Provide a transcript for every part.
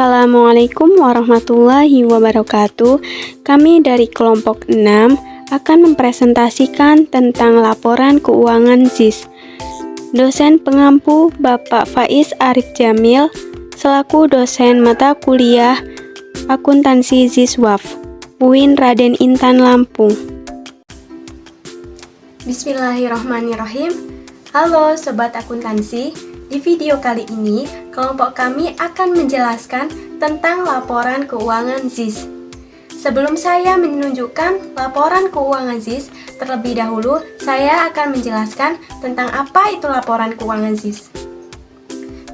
Assalamualaikum warahmatullahi wabarakatuh. Kami dari kelompok 6 akan mempresentasikan tentang laporan keuangan ZIS. Dosen pengampu Bapak Faiz Arif Jamil selaku dosen mata kuliah Akuntansi ZIS WAF, UIN Raden Intan Lampung. Bismillahirrahmanirrahim. Halo Sobat Akuntansi. Di video kali ini, kelompok kami akan menjelaskan tentang laporan keuangan ZIS. Sebelum saya menunjukkan laporan keuangan ZIS, terlebih dahulu saya akan menjelaskan tentang apa itu laporan keuangan ZIS.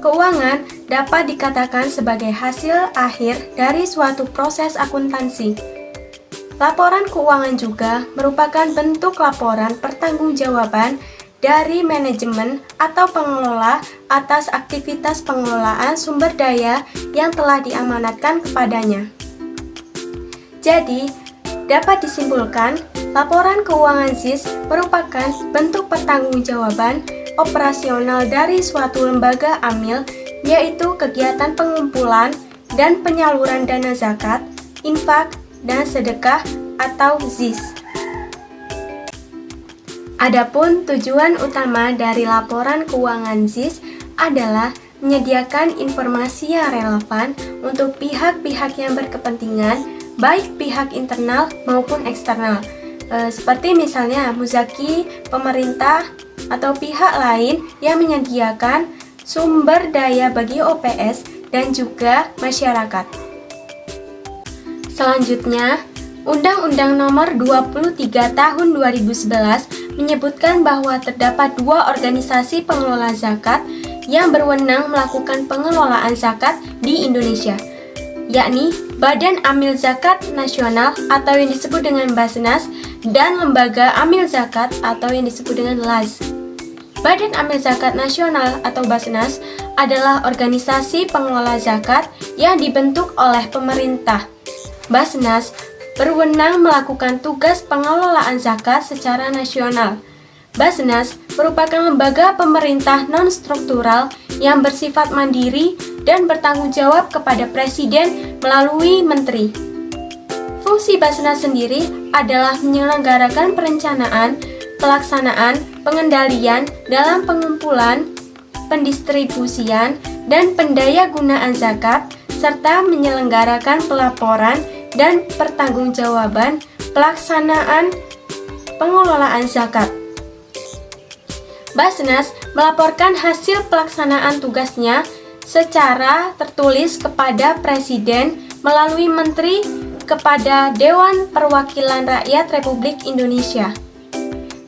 Keuangan dapat dikatakan sebagai hasil akhir dari suatu proses akuntansi. Laporan keuangan juga merupakan bentuk laporan pertanggungjawaban dari manajemen atau pengelola atas aktivitas pengelolaan sumber daya yang telah diamanatkan kepadanya. Jadi, dapat disimpulkan, laporan keuangan ZIS merupakan bentuk pertanggungjawaban operasional dari suatu lembaga amil, yaitu kegiatan pengumpulan dan penyaluran dana zakat, infak, dan sedekah atau ZIS. Adapun tujuan utama dari laporan keuangan ZIS adalah menyediakan informasi yang relevan untuk pihak-pihak yang berkepentingan, baik pihak internal maupun eksternal, seperti misalnya muzaki, pemerintah, atau pihak lain yang menyediakan sumber daya bagi OPS dan juga masyarakat. Selanjutnya, Undang-Undang Nomor 23 Tahun 2011 menyebutkan bahwa terdapat dua organisasi pengelola zakat yang berwenang melakukan pengelolaan zakat di Indonesia, yakni Badan Amil Zakat Nasional atau yang disebut dengan Basnas dan Lembaga Amil Zakat atau yang disebut dengan LAZ. Badan Amil Zakat Nasional atau Basnas adalah organisasi pengelola zakat yang dibentuk oleh pemerintah. Basnas berwenang melakukan tugas pengelolaan zakat secara nasional. Basnas merupakan lembaga pemerintah non-struktural yang bersifat mandiri dan bertanggung jawab kepada Presiden melalui Menteri. Fungsi Basnas sendiri adalah menyelenggarakan perencanaan, pelaksanaan, pengendalian dalam pengumpulan, pendistribusian, dan pendayagunaan zakat, serta menyelenggarakan pelaporan dan pertanggungjawaban pelaksanaan pengelolaan zakat. Basnas melaporkan hasil pelaksanaan tugasnya secara tertulis kepada Presiden melalui Menteri kepada Dewan Perwakilan Rakyat Republik Indonesia.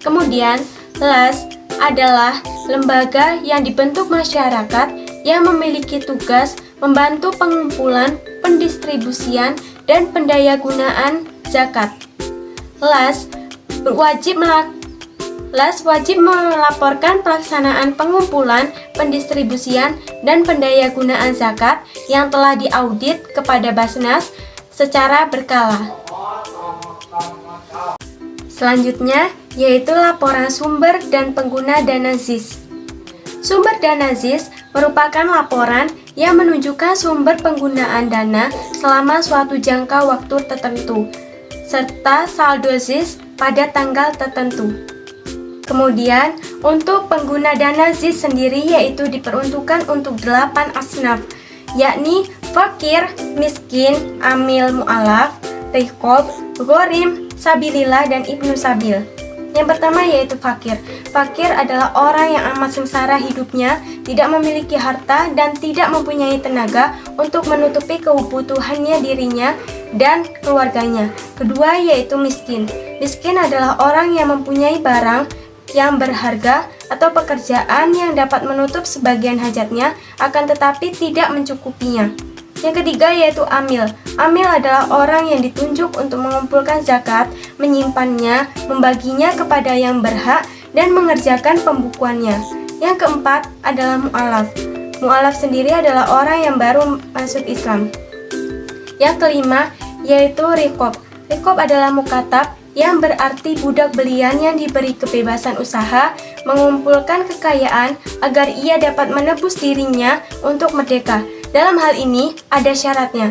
Kemudian, LAZ adalah lembaga yang dibentuk masyarakat yang memiliki tugas membantu pengumpulan, pendistribusian, dan pendayagunaan zakat. LAZ wajib melaporkan pelaksanaan pengumpulan, pendistribusian, dan pendayagunaan zakat yang telah diaudit kepada Basnas secara berkala. Selanjutnya, yaitu laporan sumber dan pengguna dana ZIS. Sumber dana ZIS merupakan laporan yang menunjukkan sumber penggunaan dana selama suatu jangka waktu tertentu, serta saldo ZIS pada tanggal tertentu. Kemudian, untuk pengguna dana ZIS sendiri yaitu diperuntukkan untuk 8 asnaf, yakni fakir, miskin, amil mu'alaf, riqob, ghorim, sabilillah, dan ibnu sabil. Yang pertama yaitu fakir. Fakir adalah orang yang amat sengsara hidupnya, tidak memiliki harta, dan tidak mempunyai tenaga untuk menutupi kebutuhannya dirinya dan keluarganya. Kedua yaitu miskin. Miskin adalah orang yang mempunyai barang yang berharga atau pekerjaan yang dapat menutup sebagian hajatnya, akan tetapi tidak mencukupinya. Yang ketiga yaitu amil. Amil adalah orang yang ditunjuk untuk mengumpulkan zakat, menyimpannya, membaginya kepada yang berhak, dan mengerjakan pembukuannya. Yang keempat adalah mu'alaf. Mu'alaf sendiri adalah orang yang baru masuk Islam. Yang kelima yaitu riqob. Riqob adalah mukatab yang berarti budak belian yang diberi kebebasan usaha, mengumpulkan kekayaan agar ia dapat menebus dirinya untuk merdeka. Dalam hal ini ada syaratnya,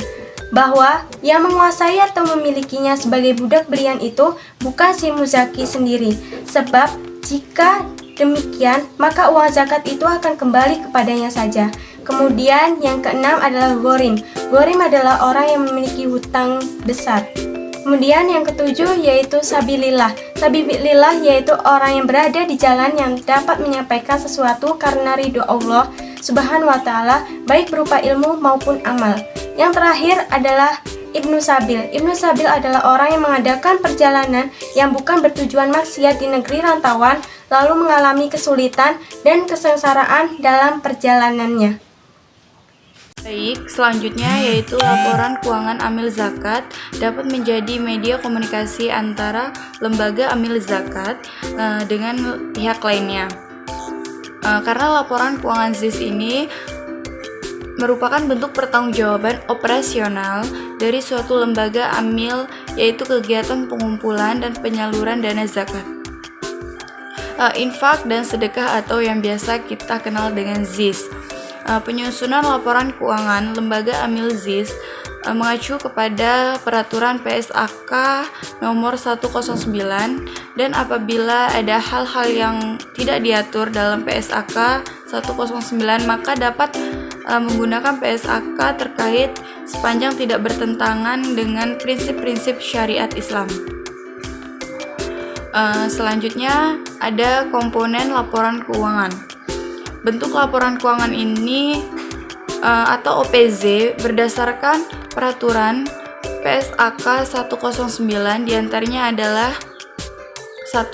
bahwa yang menguasai atau memilikinya sebagai budak belian itu bukan si muzaki sendiri. Sebab jika demikian, maka uang zakat itu akan kembali kepadanya saja. Kemudian yang keenam adalah ghorim. Ghorim adalah orang yang memiliki hutang besar. Kemudian yang ketujuh yaitu sabilillah. Sabilillah yaitu orang yang berada di jalan yang dapat menyampaikan sesuatu karena ridho Allah Subhanahu wa Ta'ala, baik berupa ilmu maupun amal. Yang terakhir adalah Ibnu Sabil. Ibnu Sabil adalah orang yang mengadakan perjalanan yang bukan bertujuan maksiat di negeri rantauan, lalu mengalami kesulitan dan kesengsaraan dalam perjalanannya. Baik, selanjutnya yaitu laporan keuangan amil zakat dapat menjadi media komunikasi antara lembaga amil zakat dengan pihak lainnya. Karena laporan keuangan ZIS ini merupakan bentuk pertanggungjawaban operasional dari suatu lembaga amil, yaitu kegiatan pengumpulan dan penyaluran dana zakat, infak dan sedekah atau yang biasa kita kenal dengan ZIS. Penyusunan laporan keuangan lembaga amil ZIS mengacu kepada peraturan PSAK nomor 109, dan apabila ada hal-hal yang tidak diatur dalam PSAK 109 maka dapat menggunakan PSAK terkait sepanjang tidak bertentangan dengan prinsip-prinsip syariat Islam. Selanjutnya ada komponen laporan keuangan. Bentuk laporan keuangan ini atau OPZ berdasarkan peraturan PSAK 109, diantaranya adalah 1.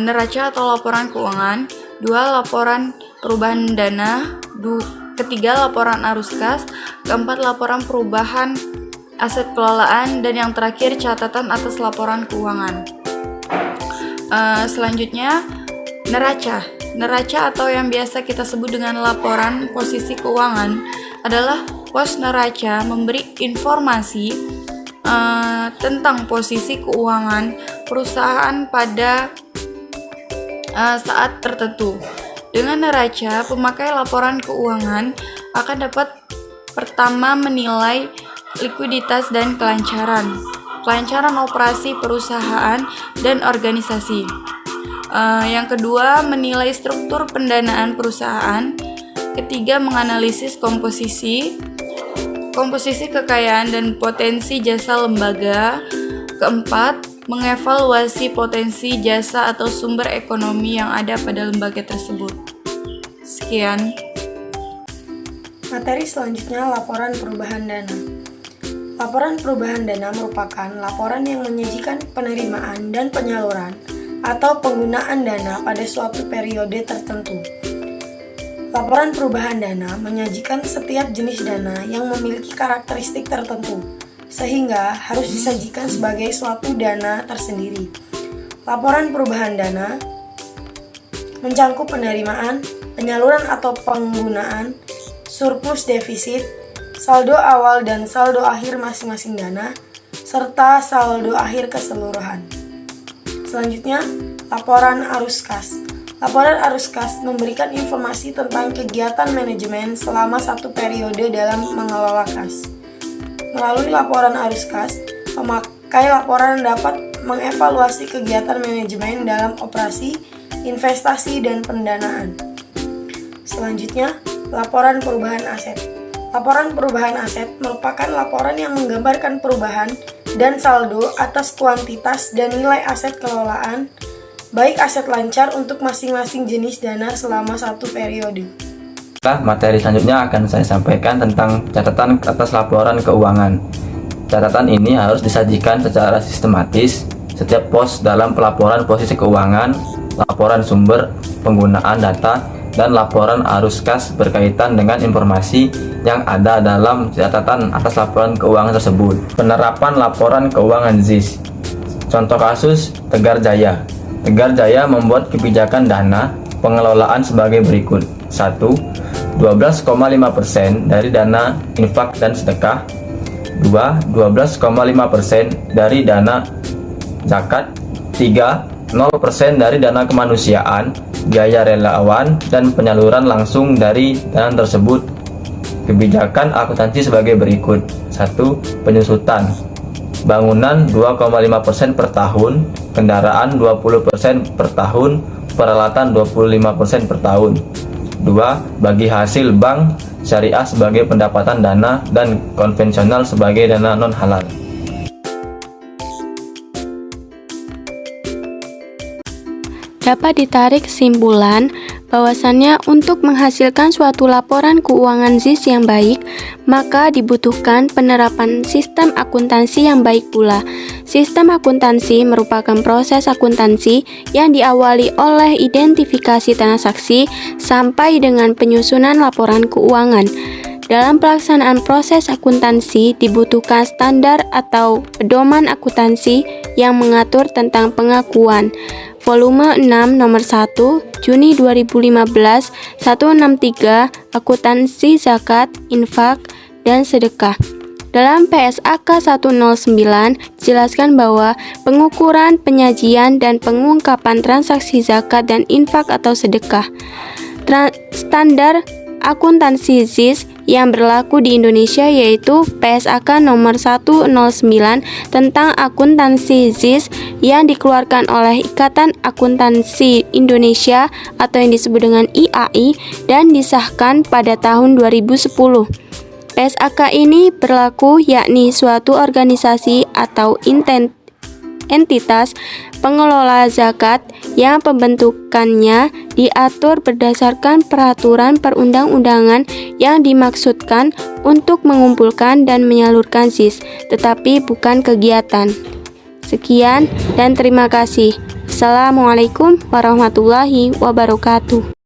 Neraca atau laporan keuangan. 2. Laporan perubahan dana. 3. Laporan arus kas. 4. Laporan perubahan aset kelolaan. Dan yang terakhir catatan atas laporan keuangan. Selanjutnya neraca. Neraca atau yang biasa kita sebut dengan laporan posisi keuangan adalah pos neraca memberi informasi tentang posisi keuangan perusahaan pada saat tertentu. Dengan neraca, pemakai laporan keuangan akan dapat pertama menilai likuiditas dan kelancaran operasi perusahaan dan organisasi. Yang kedua, menilai struktur pendanaan perusahaan. Ketiga, menganalisis komposisi kekayaan dan potensi jasa lembaga. Keempat, mengevaluasi potensi jasa atau sumber ekonomi yang ada pada lembaga tersebut. Sekian. Materi selanjutnya, laporan perubahan dana. Laporan perubahan dana merupakan laporan yang menyajikan penerimaan dan penyaluran atau penggunaan dana pada suatu periode tertentu. Laporan perubahan dana menyajikan setiap jenis dana yang memiliki karakteristik tertentu, sehingga harus disajikan sebagai suatu dana tersendiri. Laporan perubahan dana mencakup penerimaan, penyaluran atau penggunaan, surplus defisit, saldo awal dan saldo akhir masing-masing dana, serta saldo akhir keseluruhan. Selanjutnya, laporan arus kas. Laporan arus kas memberikan informasi tentang kegiatan manajemen selama satu periode dalam mengelola kas. Melalui laporan arus kas, pemakai laporan dapat mengevaluasi kegiatan manajemen dalam operasi, investasi, dan pendanaan. Selanjutnya, laporan perubahan aset. Laporan perubahan aset merupakan laporan yang menggambarkan perubahan dan saldo atas kuantitas dan nilai aset kelolaan, baik aset lancar untuk masing-masing jenis dana selama satu periode. Materi selanjutnya akan saya sampaikan tentang catatan atas laporan keuangan. Catatan ini harus disajikan secara sistematis setiap pos dalam pelaporan posisi keuangan, laporan sumber penggunaan data, dan laporan arus kas berkaitan dengan informasi yang ada dalam catatan atas laporan keuangan tersebut. Penerapan laporan keuangan ZIS. Contoh kasus Tegar Jaya. Tegar Jaya membuat kebijakan dana pengelolaan sebagai berikut. 1. 12,5% dari dana infak dan sedekah. 2. 12,5% dari dana zakat. 3. 0% dari dana kemanusiaan, biaya relawan, dan penyaluran langsung dari dana tersebut. Kebijakan akuntansi sebagai berikut. 1. Penyusutan. Bangunan 2,5% per tahun, kendaraan 20% per tahun, peralatan 25% per tahun. 2. Bagi hasil bank syariah sebagai pendapatan dana dan konvensional sebagai dana non halal. Dapat ditarik kesimpulan bahwasannya untuk menghasilkan suatu laporan keuangan ZIS yang baik, maka dibutuhkan penerapan sistem akuntansi yang baik pula. Sistem akuntansi merupakan proses akuntansi yang diawali oleh identifikasi transaksi sampai dengan penyusunan laporan keuangan. Dalam pelaksanaan proses akuntansi dibutuhkan standar atau pedoman akuntansi yang mengatur tentang pengakuan. Volume 6 nomor 1 Juni 2015 163 Akuntansi zakat, infak, dan sedekah. Dalam PSAK 109 dijelaskan bahwa pengukuran, penyajian, dan pengungkapan transaksi zakat dan infak atau sedekah. Standar akuntansi ZIS yang berlaku di Indonesia yaitu PSAK nomor 109 tentang akuntansi ZIS yang dikeluarkan oleh Ikatan Akuntansi Indonesia atau yang disebut dengan IAI dan disahkan pada tahun 2010. PSAK ini berlaku yakni suatu organisasi atau entitas pengelola zakat yang pembentukannya diatur berdasarkan peraturan perundang-undangan yang dimaksudkan untuk mengumpulkan dan menyalurkan ZIS, tetapi bukan kegiatan. Sekian dan terima kasih. Assalamualaikum warahmatullahi wabarakatuh.